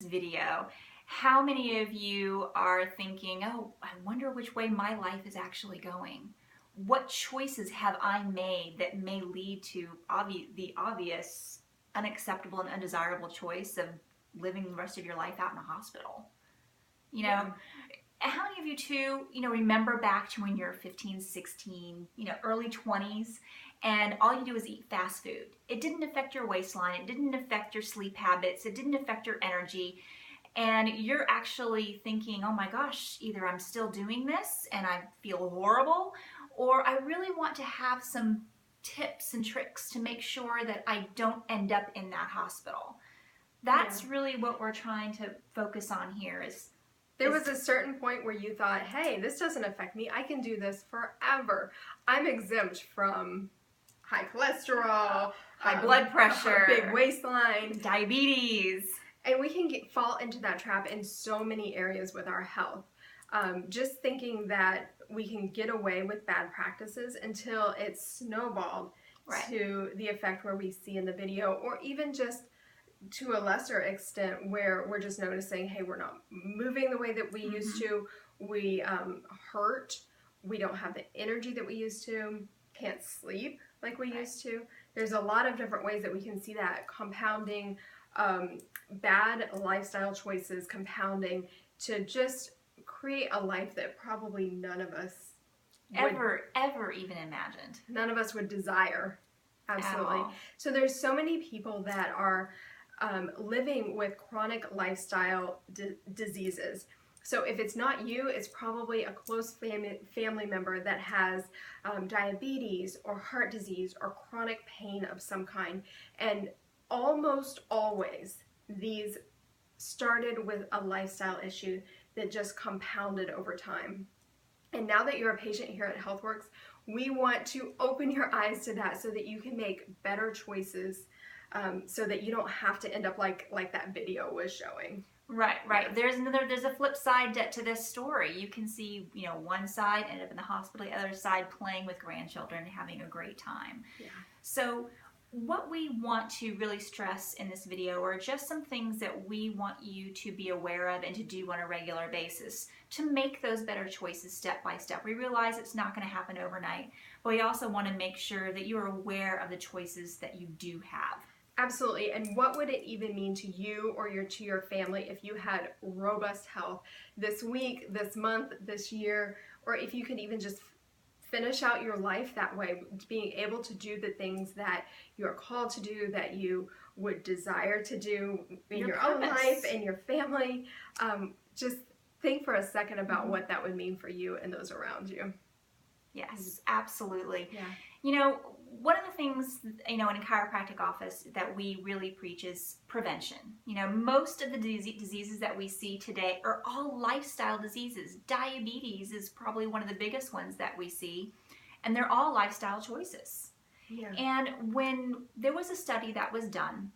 video, how many of you are thinking, oh, I wonder which way my life is actually going? What choices have I made that may lead to the obvious, unacceptable, and undesirable choice of living the rest of your life out in a hospital? How many of you too, remember back to when you're 15, 16, early 20s, and all you do is eat fast food? It didn't affect your waistline, it didn't affect your sleep habits, it didn't affect your energy, and you're actually thinking, oh my gosh, either I'm still doing this and I feel horrible, or I really want to have some tips and tricks to make sure that I don't end up in that hospital. That's really what we're trying to focus on here. There was a certain point where you thought, hey, this doesn't affect me. I can do this forever. I'm exempt from high cholesterol, high blood pressure, big waistline, diabetes. And we can fall into that trap in so many areas with our health. Just thinking that we can get away with bad practices until it's snowballed to the effect where we see in the video, or even just to a lesser extent where we're just noticing, hey, we're not moving the way that we used to, we hurt, we don't have the energy that we used to, can't sleep like we used to. There's a lot of different ways that we can see that compounding, bad lifestyle choices compounding to just create a life that probably none of us ever even imagined. None of us would desire. Absolutely. So there's so many people that are living with chronic lifestyle diseases. So if it's not you, it's probably a close family member that has diabetes or heart disease or chronic pain of some kind. And almost always these started with a lifestyle issue that just compounded over time. And now that you're a patient here at HealthWorks, we want to open your eyes to that so that you can make better choices, so that you don't have to end up like that video was showing. Right. There's a flip side to this story. You can see, one side end up in the hospital, the other side playing with grandchildren and having a great time. Yeah. So what we want to really stress in this video are just some things that we want you to be aware of and to do on a regular basis to make those better choices step by step. We realize it's not going to happen overnight, but we also want to make sure that you're aware of the choices that you do have. Absolutely. And what would it even mean to you or to your family if you had robust health this week, this month, this year, or if you could even just finish out your life that way, being able to do the things that you're called to do, that you would desire to do in your own life and your family. Just think for a second about what that would mean for you and those around you. Yes, absolutely. Yeah. One of the things, in a chiropractic office that we really preach is prevention. Most of the diseases that we see today are all lifestyle diseases. Diabetes is probably one of the biggest ones that we see, and they're all lifestyle choices. Yeah. And when there was a study that was done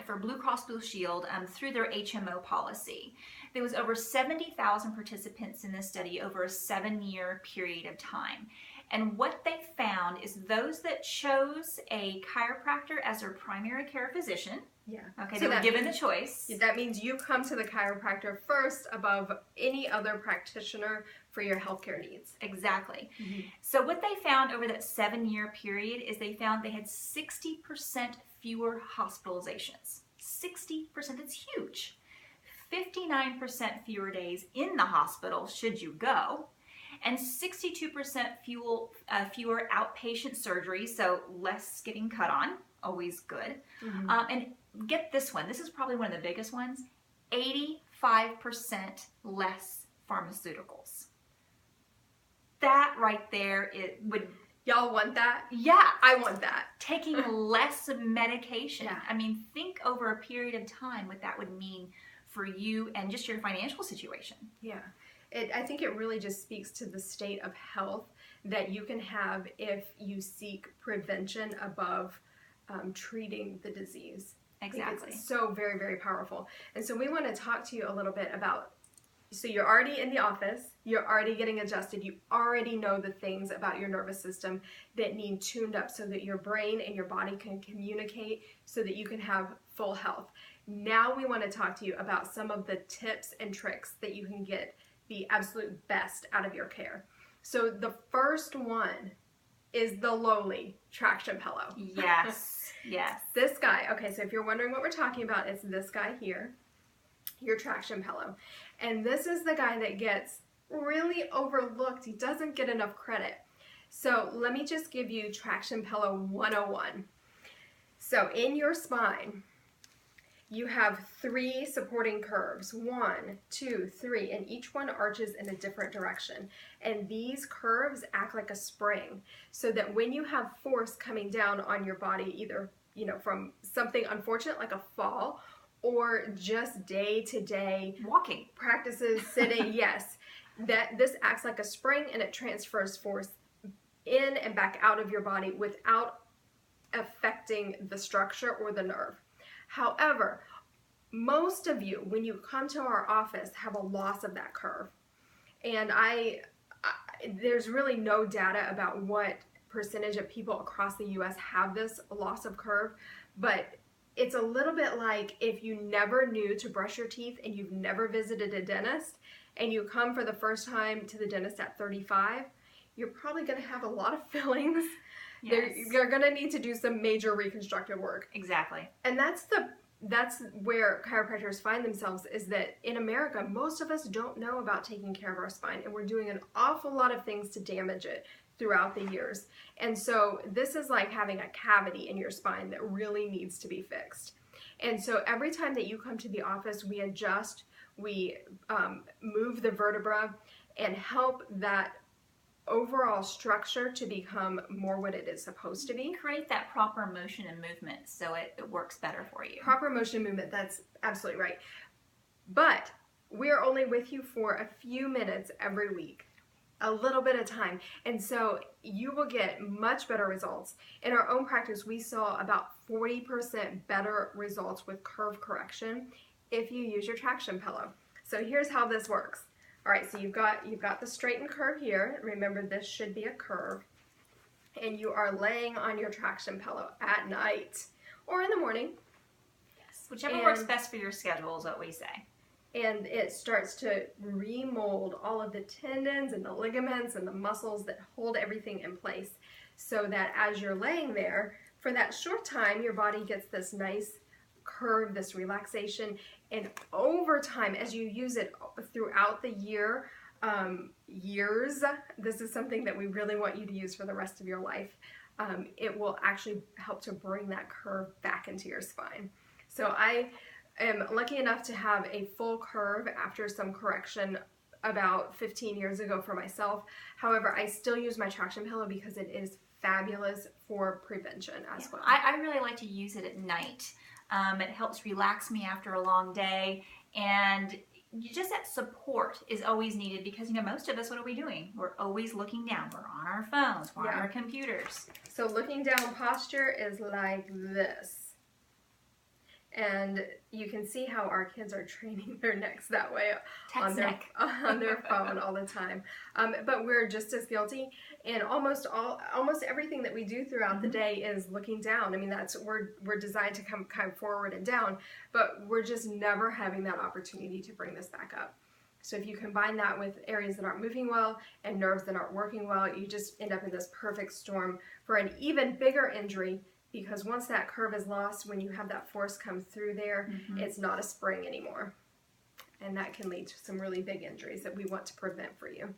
for Blue Cross Blue Shield through their HMO policy, there was over 70,000 participants in this study over a 7-year period of time. And what they found is those that chose a chiropractor as their primary care physician. Yeah. Okay, so they were given the choice. That means you come to the chiropractor first above any other practitioner for your healthcare needs. Exactly. Mm-hmm. So what they found over that 7-year period is they found they had 60% fewer hospitalizations. 60%, that's huge. 59% fewer days in the hospital should you go. And 62% fewer outpatient surgeries, so less getting cut on, always good. Mm-hmm. And get this one, this is probably one of the biggest ones, 85% less pharmaceuticals. That right there, it would... Y'all want that? Yeah. I want that. Taking less medication. Yeah. I mean, think over a period of time what that would mean for you and just your financial situation. Yeah. I think it really just speaks to the state of health that you can have if you seek prevention above treating the disease. Exactly. It's so very, very powerful. And so we want to talk to you a little bit about, so you're already in the office, you're already getting adjusted, you already know the things about your nervous system that need tuned up so that your brain and your body can communicate so that you can have full health. Now we want to talk to you about some of the tips and tricks that you can get the absolute best out of your care. So the first one is the lowly traction pillow. Yes, yes. This guy, okay, so if you're wondering what we're talking about, it's this guy here, your traction pillow. And this is the guy that gets really overlooked. He doesn't get enough credit. So let me just give you traction pillow 101. So in your spine, you have 3 supporting curves, 1, 2, 3, and each one arches in a different direction. And these curves act like a spring, so that when you have force coming down on your body, either from something unfortunate like a fall, or just day-to-day walking practices, sitting, yes, that this acts like a spring and it transfers force in and back out of your body without affecting the structure or the nerve. However, most of you, when you come to our office, have a loss of that curve. And there's really no data about what percentage of people across the US have this loss of curve, but it's a little bit like if you never knew to brush your teeth and you've never visited a dentist and you come for the first time to the dentist at 35, you're probably going to have a lot of fillings. Yes. You're going to need to do some major reconstructive work. Exactly. And that's where chiropractors find themselves, is that in America, most of us don't know about taking care of our spine, and we're doing an awful lot of things to damage it throughout the years. And so this is like having a cavity in your spine that really needs to be fixed. And so every time that you come to the office, we adjust, we move the vertebra and help that overall structure to become more what it is supposed to be. Create that proper motion and movement so it works better for you. Proper motion and movement, that's absolutely right. But we're only with you for a few minutes every week, a little bit of time. And so you will get much better results. In our own practice, we saw about 40% better results with curve correction if you use your traction pillow. So here's how this works. All right, so you've got the straightened curve here. Remember, this should be a curve. And you are laying on your traction pillow at night or in the morning. Yes, whichever works best for your schedule is what we say. And it starts to remold all of the tendons and the ligaments and the muscles that hold everything in place, so that as you're laying there, for that short time, your body gets this nice curve, this relaxation, and over time, as you use it throughout the years, this is something that we really want you to use for the rest of your life. It will actually help to bring that curve back into your spine. So I am lucky enough to have a full curve after some correction about 15 years ago for myself. However, I still use my traction pillow because it is fabulous for prevention as well. I really like to use it at night. It helps relax me after a long day, and just that support is always needed because, most of us, what are we doing? We're always looking down. We're on our phones, we're on our computers. So looking down posture is like this. And you can see how our kids are training their necks that way on their phone all the time. But we're just as guilty, and almost everything that we do throughout the day is looking down. I mean, we're designed to come forward and down, but we're just never having that opportunity to bring this back up. So if you combine that with areas that aren't moving well and nerves that aren't working well, you just end up in this perfect storm for an even bigger injury. Because once that curve is lost, when you have that force come through there, it's not a spring anymore. And that can lead to some really big injuries that we want to prevent for you.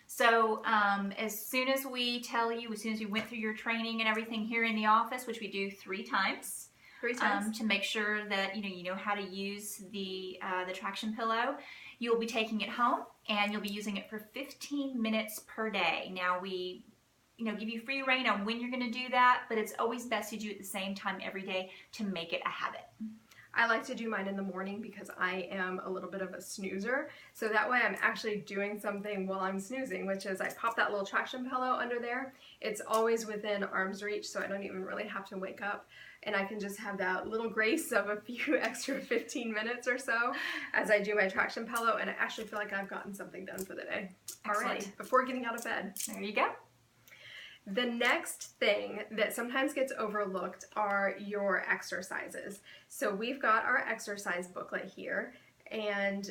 So as soon as we tell you, as soon as you went through your training and everything here in the office, which we do 3 times. 3 times. To make sure that you know how to use the traction pillow, you'll be taking it home and you'll be using it for 15 minutes per day. Now we give you free rein on when you're going to do that, but it's always best to do it at the same time every day to make it a habit. I like to do mine in the morning because I am a little bit of a snoozer. So that way I'm actually doing something while I'm snoozing, which is I pop that little traction pillow under there. It's always within arm's reach, so I don't even really have to wake up. And I can just have that little grace of a few extra 15 minutes or so as I do my traction pillow, and I actually feel like I've gotten something done for the day already before getting out of bed. There you go. The next thing that sometimes gets overlooked are your exercises. So we've got our exercise booklet here, and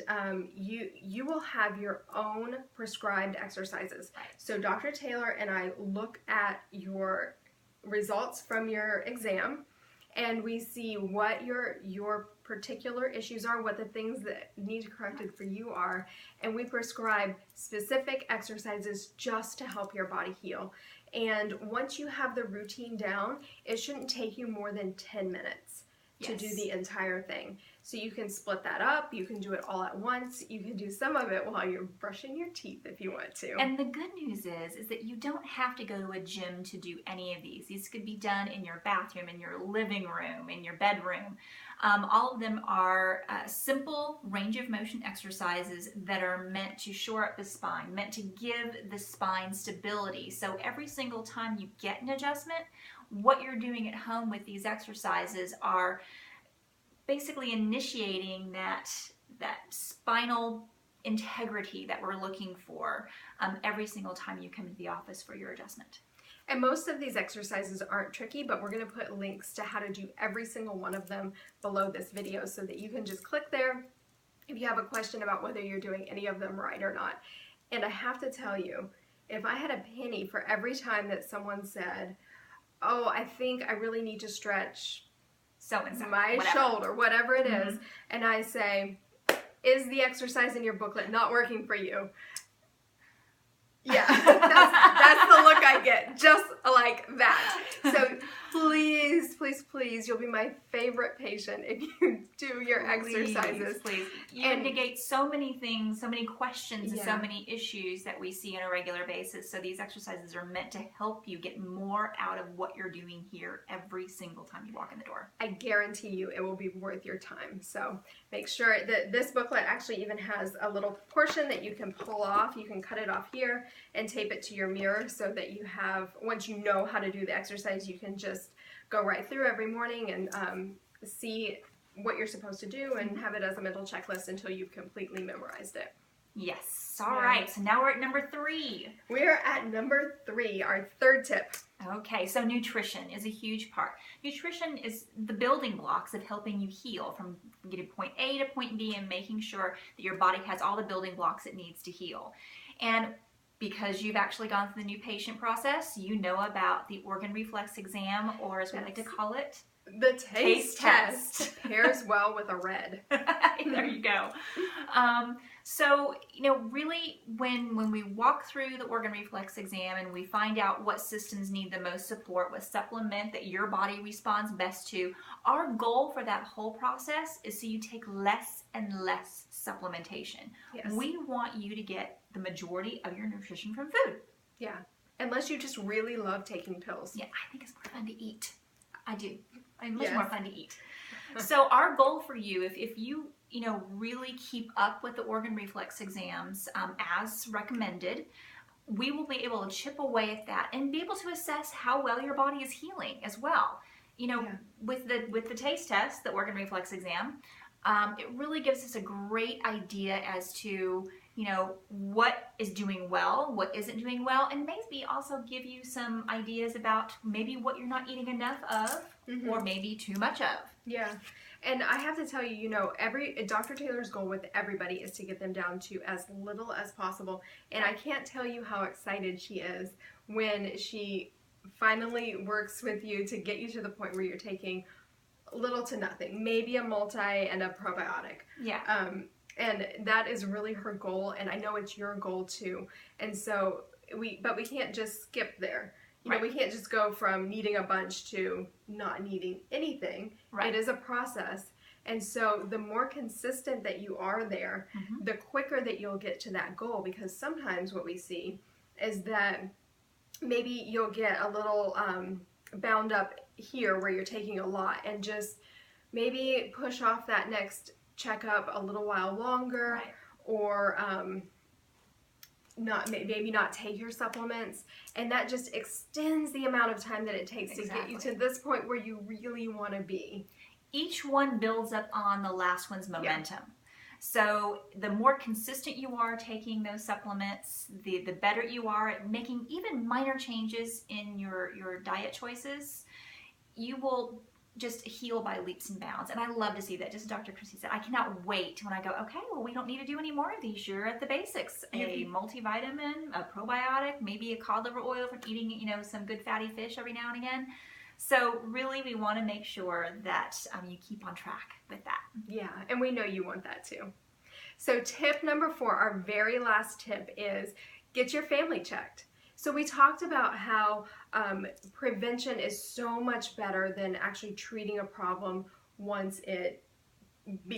you will have your own prescribed exercises. Right. So Dr. Taylor and I look at your results from your exam, and we see what your particular issues are, what the things that need corrected for you are, and we prescribe specific exercises just to help your body heal. And once you have the routine down, it shouldn't take you more than 10 minutes to do the entire thing. So you can split that up, you can do it all at once, you can do some of it while you're brushing your teeth if you want to. And the good news is that you don't have to go to a gym to do any of these. These could be done in your bathroom, in your living room, in your bedroom. All of them are simple range of motion exercises that are meant to shore up the spine, meant to give the spine stability. So every single time you get an adjustment, what you're doing at home with these exercises are basically initiating that spinal integrity that we're looking for every single time you come into the office for your adjustment. And most of these exercises aren't tricky, but we're going to put links to how to do every single one of them below this video so that you can just click there if you have a question about whether you're doing any of them right or not. And I have to tell you, if I had a penny for every time that someone said, oh, I think I really need to stretch so-and-so, my shoulder, whatever it is, and I say, is the exercise in your booklet not working for you? Yeah, that's the look I get, just like that. So please, please, please, you'll be my favorite patient if you do your exercises. Please. You negate so many things, so many questions, and so many issues that we see on a regular basis. So these exercises are meant to help you get more out of what you're doing here every single time you walk in the door. I guarantee you it will be worth your time. So make sure that this booklet actually even has a little portion that you can pull off. You can cut it off here and tape it to your mirror so that you have, once you know how to do the exercise, you can just go right through every morning and see what you're supposed to do and have it as a mental checklist until you've completely memorized it. Yes. All right. So now we're at number 3. We're at number 3, our third tip. Okay, so nutrition is a huge part. Nutrition is the building blocks of helping you heal from getting point A to point B and making sure that your body has all the building blocks it needs to heal. And because you've actually gone through the new patient process, you know about the organ reflex exam, or as we like to call it, the taste test. Pairs well with a red. There you go. So, really when we walk through the organ reflex exam and we find out what systems need the most support, what supplement that your body responds best to, our goal for that whole process is so you take less and less supplementation. Yes. We want you to get the majority of your nutrition from food. Yeah. Unless you just really love taking pills. Yeah, I think it's more fun to eat. I do. It's much more fun to eat. So our goal for you, if you really keep up with the organ reflex exams as recommended, we will be able to chip away at that and be able to assess how well your body is healing as well. With the taste test, the organ reflex exam, it really gives us a great idea as to what is doing well, what isn't doing well, and maybe also give you some ideas about maybe what you're not eating enough of or maybe too much of. Yeah. And I have to tell you, Dr. Taylor's goal with everybody is to get them down to as little as possible. And I can't tell you how excited she is when she finally works with you to get you to the point where you're taking little to nothing, maybe a multi and a probiotic. Yeah. And that is really her goal, and I know it's your goal too. And so we can't just skip there. We can't just go from needing a bunch to not needing anything. Right. It is a process. And so the more consistent that you are there, the quicker that you'll get to that goal, because sometimes what we see is that maybe you'll get a little bound up here where you're taking a lot and just maybe push off that next checkup a little while longer, or maybe not take your supplements, and that just extends the amount of time that it takes to get you to this point where you really want to be. Each one builds up on the last one's momentum. So the more consistent you are taking those supplements, the better you are at making even minor changes in your diet choices, you will just heal by leaps and bounds. And I love to see that. Just Dr. Christie said, I cannot wait when I go, okay, well, we don't need to do any more of these. You're at the basics. A multivitamin, a probiotic, maybe a cod liver oil from eating, some good fatty fish every now and again. So really, we want to make sure that you keep on track with that. Yeah, and we know you want that too. So tip number 4, our very last tip, is get your family checked. So we talked about how prevention is so much better than actually treating a problem once it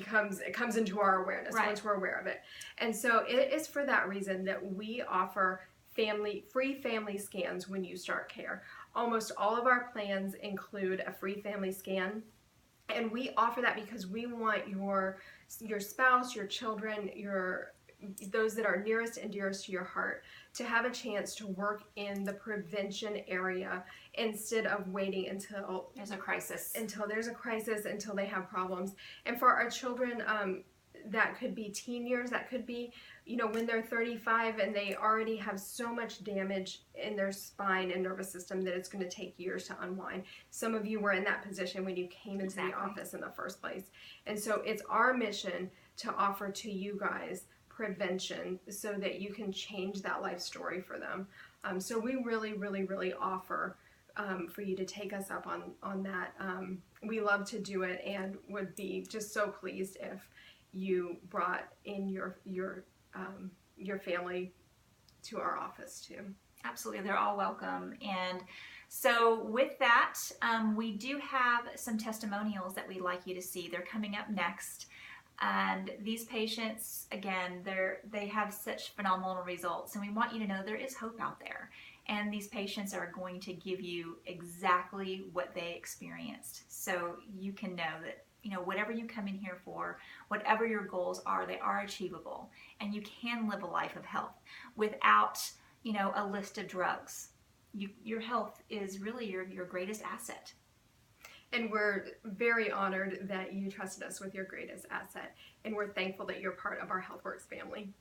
comes into our awareness, right. Once we're aware of it. And so it is for that reason that we offer free family scans when you start care. Almost all of our plans include a free family scan. And we offer that because we want your spouse, your children, those that are nearest and dearest to your heart to have a chance to work in the prevention area instead of waiting until there's a crisis. Until they have problems. And for our children, that could be teen years, that could be, when they're 35 and they already have so much damage in their spine and nervous system that it's going to take years to unwind. Some of you were in that position when you came into the office in the first place. And so it's our mission to offer to you guys prevention so that you can change that life story for them. So we really, really, really offer for you to take us up on that. We love to do it and would be just so pleased if you brought in your family to our office too. Absolutely, they're all welcome. And so with that, we do have some testimonials that we'd like you to see. They're coming up next. And these patients, again, they have such phenomenal results, and we want you to know there is hope out there. And these patients are going to give you exactly what they experienced. So you can know that, whatever you come in here for, whatever your goals are, they are achievable. And you can live a life of health without, a list of drugs. Your health is really your greatest asset. And we're very honored that you trusted us with your greatest asset. And we're thankful that you're part of our HealthWorks family.